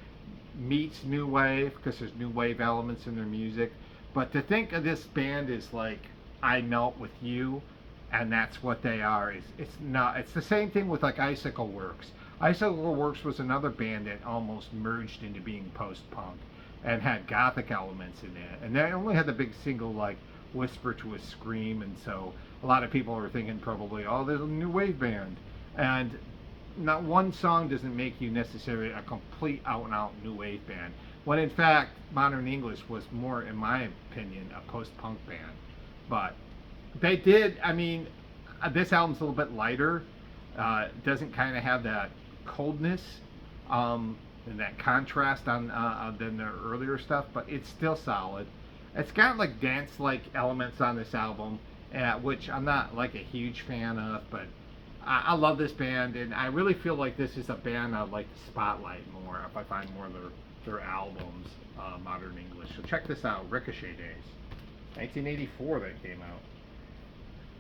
meets new wave because there's new wave elements in their music. But to think of this band as like I Melt with You, and that's what they are. It's not. It's the same thing with like Icicle Works. Icicle Works was another band that almost merged into being post-punk and had gothic elements in it. And they only had the big single like Whisper to a Scream, and so a lot of people are thinking probably, oh, there's a new wave band. And not one song doesn't make you necessarily a complete out-and-out new wave band. When in fact, Modern English was more, in my opinion, a post-punk band. But they did, I mean, this album's a little bit lighter. Doesn't kind of have that coldness and that contrast on than their earlier stuff, but it's still solid. It's got like dance-like elements on this album, which I'm not like a huge fan of, but I love this band, and I really feel like this is a band I'd like to spotlight more if I find more of their albums, Modern English. So check this out, Ricochet Days, 1984 that came out.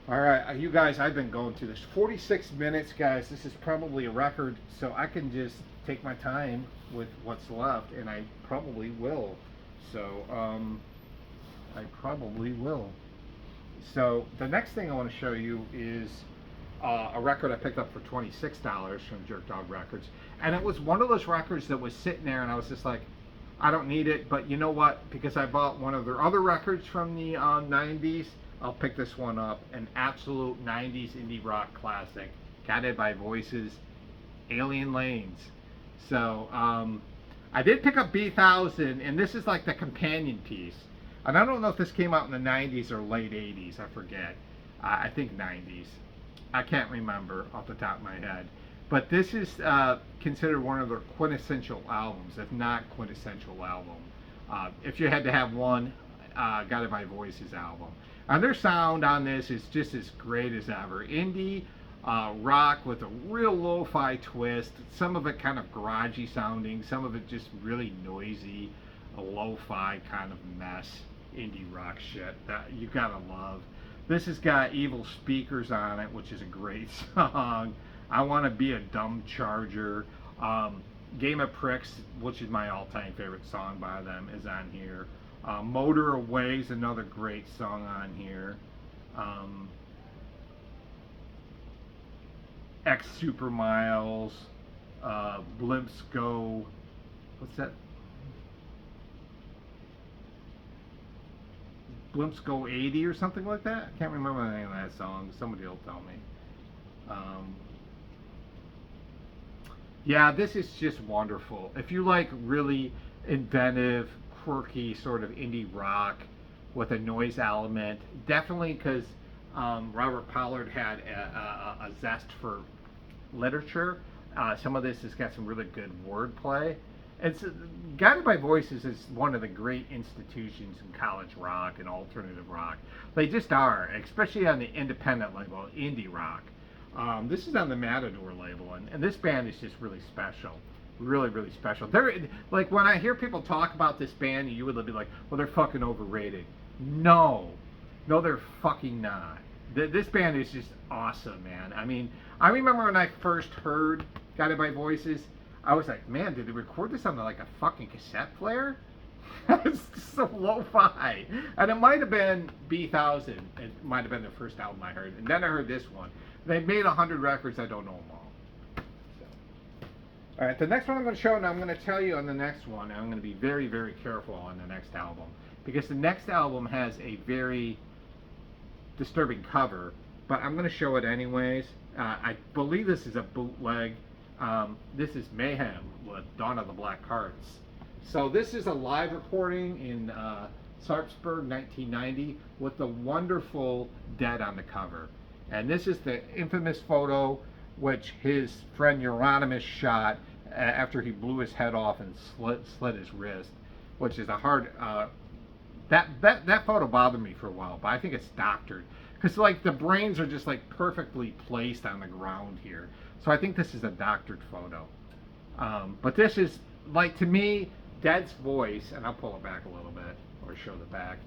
All right, you guys, I've been going through this 46 minutes, guys. This is probably a record, so I can just take my time with what's left, and I probably will. So, I probably will. So, the next thing I want to show you is a record I picked up for $26 from Jerk Dog Records. And it was one of those records that was sitting there, and I was just like, I don't need it, but you know what? Because I bought one of their other records from the 90s, I'll pick this one up. An absolute 90s indie rock classic, Guided by Voices, Alien Lanes. So, I did pick up B1000, and this is like the companion piece. And I don't know if this came out in the 90s or late 80s, I forget. I think 90s. I can't remember off the top of my head. But this is considered one of their quintessential albums, if not quintessential album. If you had to have one, Guided by Voices album. And their sound on this is just as great as ever. Indie rock with a real lo-fi twist. Some of it kind of garagey sounding, some of it just really noisy, a lo-fi kind of mess. Indie rock shit that you gotta love. This has got Evil Speakers on it, which is a great song. I Want to Be a Dumb Charger. Game of Pricks, which is my all-time favorite song by them, is on here. Motor Away is another great song on here. X Super Miles. Blimps Go. What's that? Blimps Go 80 or something like that. I can't remember the name of that song. Somebody will tell me. Yeah, this is just wonderful. If you like really inventive, quirky sort of indie rock with a noise element, definitely, because Robert Pollard had a zest for literature. Some of this has got some really good wordplay. It's Guided by Voices is one of the great institutions in college rock and alternative rock. They just are, especially on the independent label, indie rock. This is on the Matador label, and this band is just really special. Really, really special. They're like, when I hear people talk about this band, you would be like, well, they're fucking overrated. No, they're fucking not. This band is just awesome, man. I mean, I remember when I first heard Guided by Voices, I was like, man, did they record this on like a fucking cassette player? It's so lo-fi. And it might have been B1000. It might have been the first album I heard. And then I heard this one. They made 100 records. I don't know them all. So. All right, the next one I'm going to show, and I'm going to tell you on the next one, I'm going to be very, very careful on the next album. Because the next album has a very disturbing cover, but I'm going to show it anyways. I believe this is a bootleg. This is Mayhem with Dawn of the Black Hearts. So this is a live recording in Sarpsborg, 1990, with the wonderful Dead on the cover. And this is the infamous photo which his friend Euronymous shot after he blew his head off and slit his wrist, which is a hard... that photo bothered me for a while, but I think it's doctored. Because like the brains are just like perfectly placed on the ground here. So I think this is a doctored photo. But this is, like, to me, Dead's voice, and I'll pull it back a little bit, or show the back.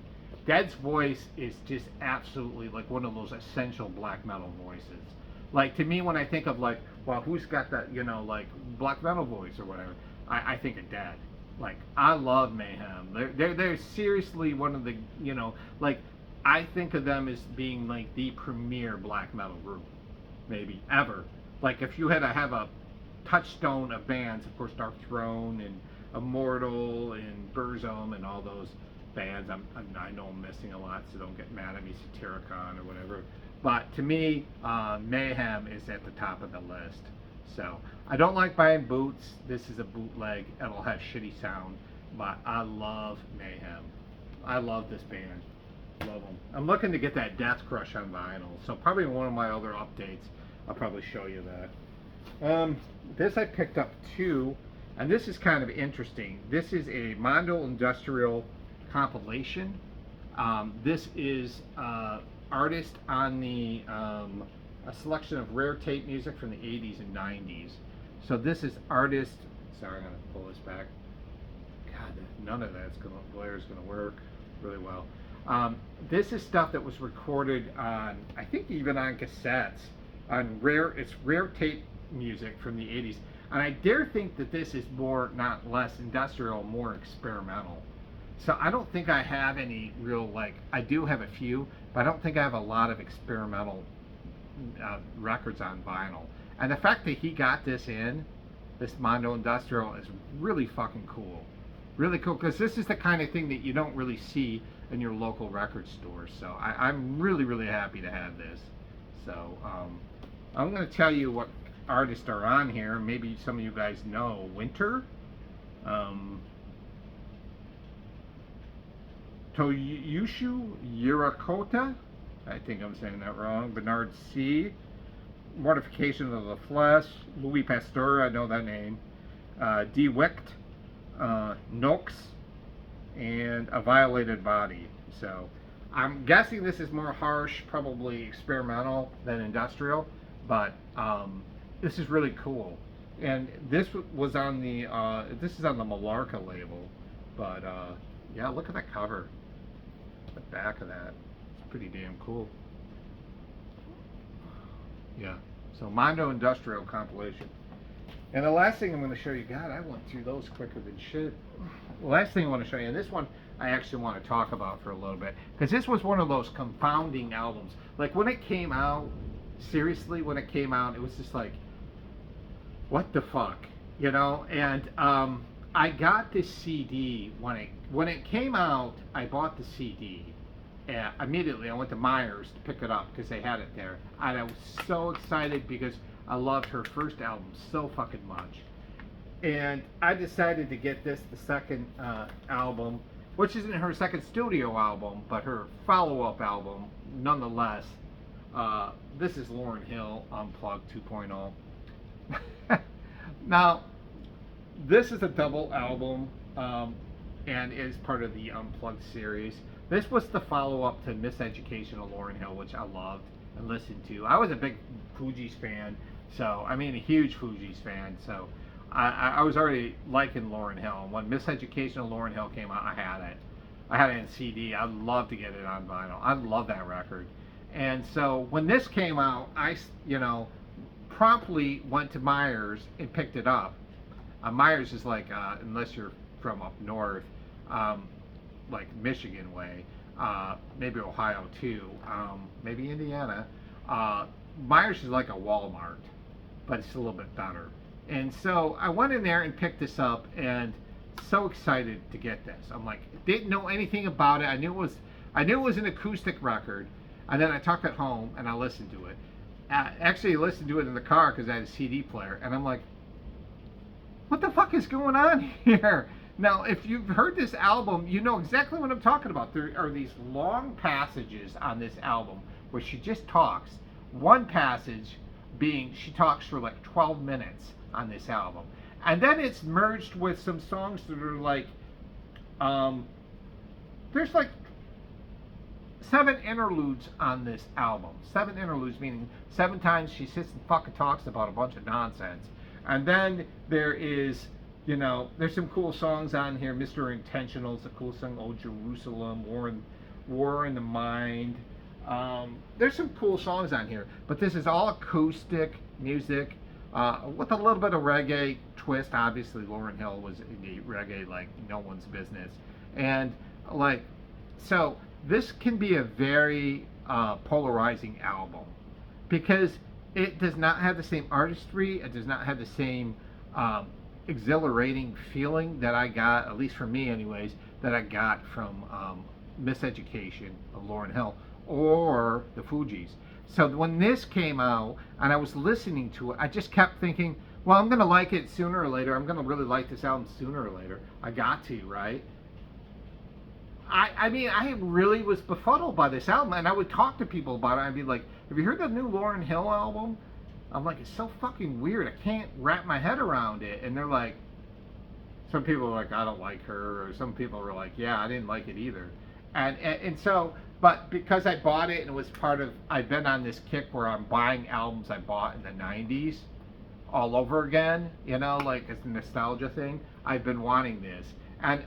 Dead's voice is just absolutely like one of those essential black metal voices. Like, to me, when I think of like, well, who's got that, you know, like black metal voice or whatever, I think of Dead. Like, I love Mayhem. They're seriously one of the, you know, like, I think of them as being like the premier black metal group, maybe ever. Like, if you had to have a touchstone of bands, of course, Dark Throne and Immortal and Burzum and all those bands. I know I'm missing a lot, so don't get mad at me, Satyricon or whatever. But to me, Mayhem is at the top of the list. So I don't like buying boots. This is a bootleg. It'll have shitty sound, but I love Mayhem. I love this band. Love them. I'm looking to get that Death Crush on vinyl, so probably in one of my other updates I'll probably show you that. This I picked up too, and this is kind of interesting. This is a Mondo Industrial compilation. This is artist on the a selection of rare tape music from the 80s and 90s. So this is artist. Sorry, I'm gonna pull this back. God, none of that's gonna Blair's gonna work really well. This is stuff that was recorded on, I think even on cassettes, on rare tape music from the 80s. And I dare think that this is more, not less industrial, more experimental. So I don't think I have any real, like, I do have a few, but I don't think I have a lot of experimental records on vinyl. And the fact that he got this Mondo Industrial, is really fucking cool. Really cool, because this is the kind of thing that you don't really see in your local record stores. So I'm really, really happy to have this. So I'm going to tell you what artists are on here. Maybe some of you guys know. Winter, Toyushu Yurakota, I think I'm saying that wrong. Bernard C. Mortification of the Flesh. Louis Pasteur, I know that name. D. Wicht, Nox, and A Violated Body. So I'm guessing this is more harsh, probably experimental than industrial, but this is really cool. And this was on the this is on the Malarca label, but yeah, look at that cover. The back of that, it's pretty damn cool. Yeah, so Mondo Industrial compilation. And the last thing I'm going to show you, God, I went through those quicker than shit. The last thing I want to show you, and this one I actually want to talk about for a little bit, because this was one of those confounding albums. Like, when it came out, seriously, when it came out, it was just like, what the fuck, you know? And I got this CD when it came out. I bought the CD, and immediately I went to Myers to pick it up because they had it there, and I was so excited because I loved her first album so fucking much. And I decided to get this, the second album, which isn't her second studio album, but her follow-up album nonetheless. This is Lauryn Hill Unplugged 2.0. Now, this is a double album, and is part of the Unplugged series. This was the follow-up to Miseducation of Lauryn Hill, which I loved and listened to. I was a big Fugees fan, so, I mean, a huge Fugees fan, so I was already liking Lauryn Hill. When Miseducation of Lauryn Hill came out, I had it. I had it in CD. I'd love to get it on vinyl. I love that record. And so when this came out, I, you know, promptly went to Myers and picked it up. Myers is like, unless you're from up north, like Michigan way, maybe Ohio too, maybe Indiana. Myers is like a Walmart, but it's a little bit better. And so I went in there and picked this up, and so excited to get this. I'm like, didn't know anything about it. I knew it was an acoustic record, And then I took it home and I listened to it. Actually, I listened to it in the car because I had a CD player, and I'm like, what the fuck is going on here? Now, if you've heard this album, you know exactly what I'm talking about. There are these long passages on this album where she just talks. One passage being she talks for like 12 minutes on this album. And then it's merged with some songs that are like, there's like 7 interludes on this album. 7 interludes, meaning 7 times she sits and fucking talks about a bunch of nonsense. And then there is, you know, there's some cool songs on here. Mr. Intentional's a cool song. Oh Jerusalem, War in the Mind. There's some cool songs on here. But this is all acoustic music with a little bit of reggae twist. Obviously, Lauryn Hill was in reggae like no one's business. And like, so this can be a very polarizing album because it does not have the same artistry. It does not have the same exhilarating feeling that I got, at least for me anyways, that I got from Miseducation of Lauryn Hill or the Fugees. So when this came out and I was listening to it, I just kept thinking, well, I'm going to like it sooner or later. I'm going to really like this album sooner or later. I got to, right? I mean, I really was befuddled by this album, and I would talk to people about it. I'd be like, have you heard the new Lauryn Hill album? I'm like, it's so fucking weird. I can't wrap my head around it. And they're like, some people are like, I don't like her. Or some people were like, yeah, I didn't like it either. And so, but because I bought it and it was part of, I've been on this kick where I'm buying albums I bought in the 90s all over again, you know, like it's a nostalgia thing. I've been wanting this. And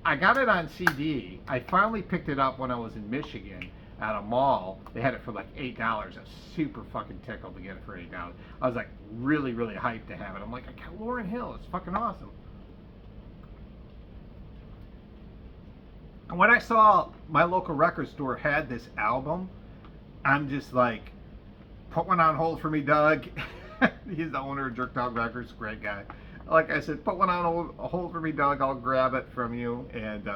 I got it on CD. I finally picked it up when I was in Michigan at a mall. They had it for like $8. I was super fucking tickled to get it for $8. I was like really, really hyped to have it. I'm like, I got Lauryn Hill. It's fucking awesome. And when I saw my local record store had this album, I'm just like, put one on hold for me, Doug. He's the owner of Jerk Dog Records, great guy. Like I said, put one on hold for me, Doug. I'll grab it from you. And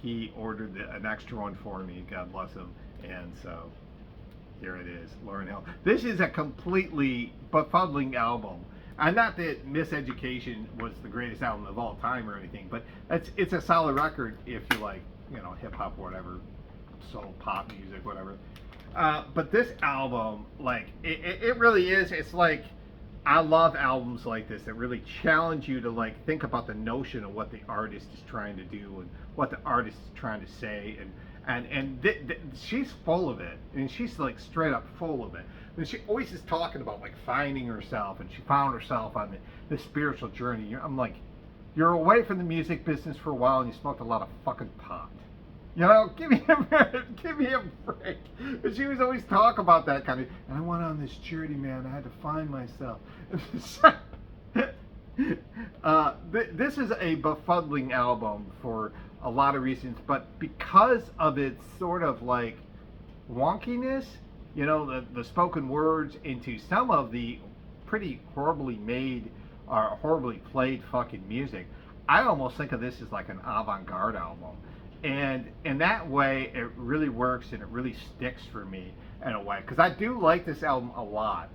he ordered an extra one for me. God bless him. And so here it is, Lauryn Hill. This is a completely befuddling album. And not that Miseducation was the greatest album of all time or anything, but it's a solid record if you like, you know, hip hop or whatever, soul, pop music, whatever. But this album, like, it really is. It's like, I love albums like this that really challenge you to like think about the notion of what the artist is trying to do and what the artist is trying to say, and she's full of it, and she's like straight up full of it. And she always is talking about like finding herself, and she found herself on the spiritual journey. I'm like, you're away from the music business for a while, and you smoked a lot of fucking pot. You know, give me a break. But she was always talk about that kind of, and I went on this journey, man. I had to find myself. This is a befuddling album for a lot of reasons, but because of its sort of like wonkiness, you know, the spoken words into some of the pretty horribly made or horribly played fucking music, I almost think of this as like an avant-garde album. And in that way, it really works and it really sticks for me in a way. Because I do like this album a lot.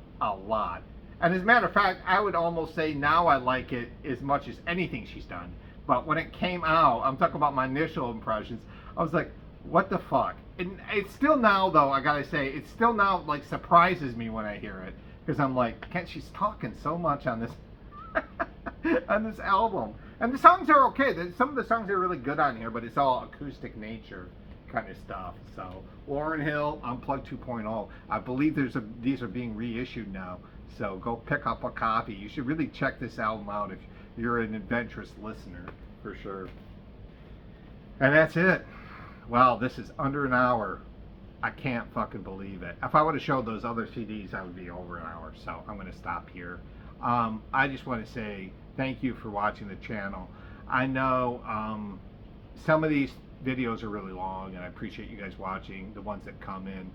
And as a matter of fact, I would almost say now I like it as much as anything she's done. But when it came out, I'm talking about my initial impressions, I was like, what the fuck? And it's still now, though, I gotta say, it still now like surprises me when I hear it. Because I'm like, she's talking so much on this on this album. And the songs are okay. Some of the songs are really good on here, but it's all acoustic nature kind of stuff. So Lauryn Hill Unplugged 2.0. I believe these are being reissued now. So go pick up a copy. You should really check this album out if you're an adventurous listener, for sure. And that's it. Wow, this is under an hour. I can't fucking believe it. If I would have showed those other CDs, I would be over an hour. So I'm going to stop here. I just want to say thank you for watching the channel. I know some of these videos are really long, and I appreciate you guys watching, the ones that come in.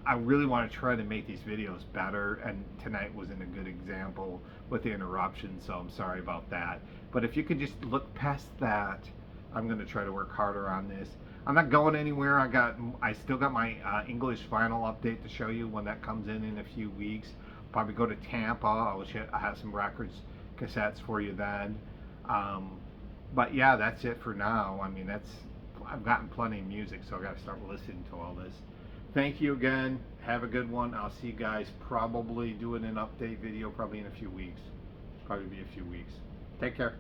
I really want to try to make these videos better, and tonight wasn't a good example with the interruption, so I'm sorry about that. But if you could just look past that, I'm going to try to work harder on this. I'm not going anywhere. I still got my English vinyl update to show you when that comes in a few weeks. Probably go to Tampa. I'll have some records, cassettes for you then. But yeah, that's it for now. I mean, I've gotten plenty of music, so I got to start listening to all this. Thank you again. Have a good one. I'll see you guys probably doing an update video probably in a few weeks. Probably be a few weeks. Take care.